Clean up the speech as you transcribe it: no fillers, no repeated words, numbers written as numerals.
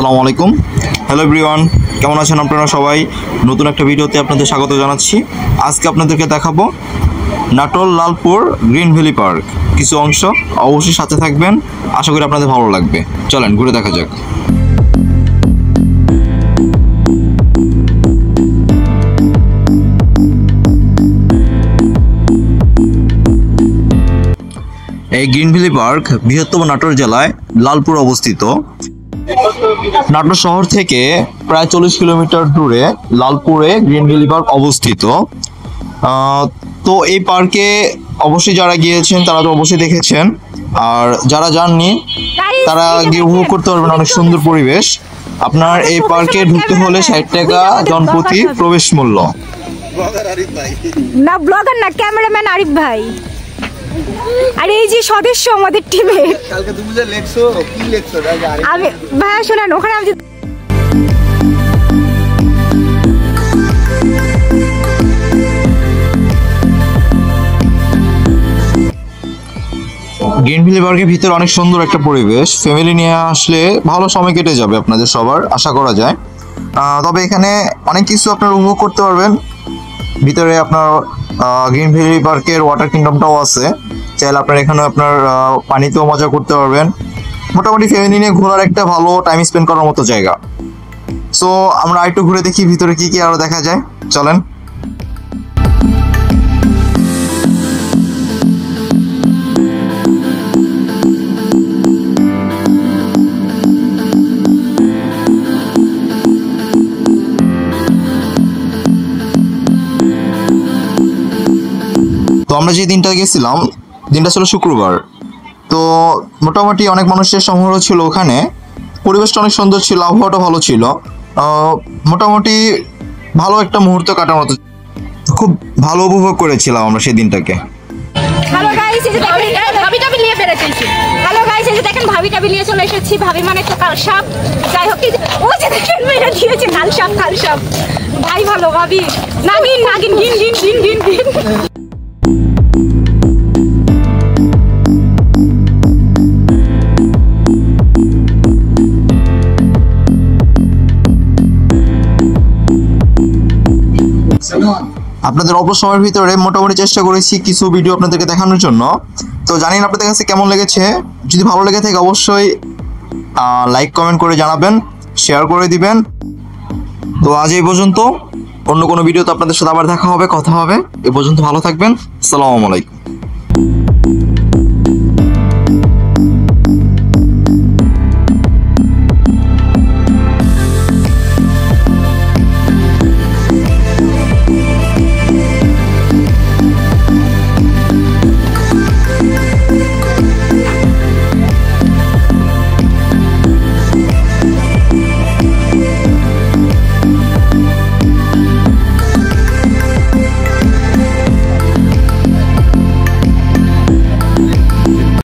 আসসালামু আলাইকুম। Hello everyone, কেমন আছেন আপনারা সবাই? নতুন একটা ভিডিওতে আপনাদের স্বাগত জানাচ্ছি। আজকে আপনাদেরকে দেখাবো Natore Lalpur green valley park. কিছু অংশ অবশ্যই সাথে থাকবেন, আশা করি আপনাদের ভালো লাগবে। চলেন ঘুরে দেখা যাক। এই গ্রিন ভ্যালি পার্ক বৃহত্তম নাটোর জেলায় লালপুর অবস্থিত। নাটোর শহর থেকে প্রায় 40 কিলোমিটার দূরে লালপুরে গ্রিন ভ্যালি পার্ক অবস্থিত। তো এই পার্কে অবশ্যই যারা গিয়েছেন তারা তো অবশ্যই দেখেছেন, আর যারা যাননি তারা গিয়ে উপভোগ করতে পারবেন অনেক সুন্দর পরিবেশ। আপনার এই পার্কে ঢুকতে হলে 60 টাকা জনপ্রতি প্রবেশ মূল্য। না ব্লগার না, ক্যামেরাম্যান আরিফ ভাই। আর এই যে সদস্য আমাদের টিমে, কালকে তুমি যে লেখছো কি লেখছো? আমি ভাইয়া শোনেন, ওখানে আমি গ্রিন ভ্যালি পার্কের ভিতরে অনেক সুন্দর একটা পরিবেশ, ফ্যামিলি নিয়ে আসলে ভালো সময় কেটে যাবে আপনাদের সবার, আশা করা যায়। তবে এখানে অনেক কিছু আপনারা উপভোগ করতে পারবেন। ভিতরে আপনার গ্রিন ভ্যালি পার্কের ওয়াটার কিংডমটাও আছে, চাইলে আপনার এখানে আপনার পানিতেও মজা করতে পারবেন। মোটামুটি ফ্যামিলি নিয়ে ঘোরার একটা ভালো টাইম স্পেন্ড করার মতো জায়গা। সো আমরা একটু ঘুরে দেখি ভিতরে কি কি আরো দেখা যায়, চলেন। তো আমরা যে দিনটা গেছিলাম, দিনটা ছিল শুক্রবার। তো মোটামুটি অনেক মানুষের সমারোহ ছিল ওখানে, পরিবেশটা অনেক সুন্দর ছিল, আবহাওয়াটা ভালো ছিল। মোটামুটি ভালো একটা মুহূর্ত কাটার মতো, খুব ভালো উপভোগ করেছিলাম আমরা সেই দিনটাকে। হ্যালো গাইস, এই যে দেখেন ভাবি টাবি নিয়ে বেরোতেছি। হ্যালো গাইস, এই যে দেখেন ভাবি টাবি নিয়ে চলে এসেছি। ভাবি মানে তো কাল সাপ, যাই হোক ও যে দেখেন মেরে দিয়েছে কাল সাপ। ভাই ভালো, ভাবি নাগিন গিন আপনাদের অল্প সময়ের ভিতরে মোটামুটি চেষ্টা করেছি কিছু ভিডিও আপনাদেরকে দেখানোর জন্য। তো জানি না আপনাদের কাছে কেমন লেগেছে। যদি ভালো লেগে থাকে অবশ্যই লাইক কমেন্ট করে জানাবেন, শেয়ার করে দিবেন। তো আজ এই পর্যন্ত, অন্য কোনো ভিডিওতে আপনাদের সাথে আবার দেখা হবে, কথা হবে। এ পর্যন্ত ভালো থাকবেন। আসসালামু আলাইকুম।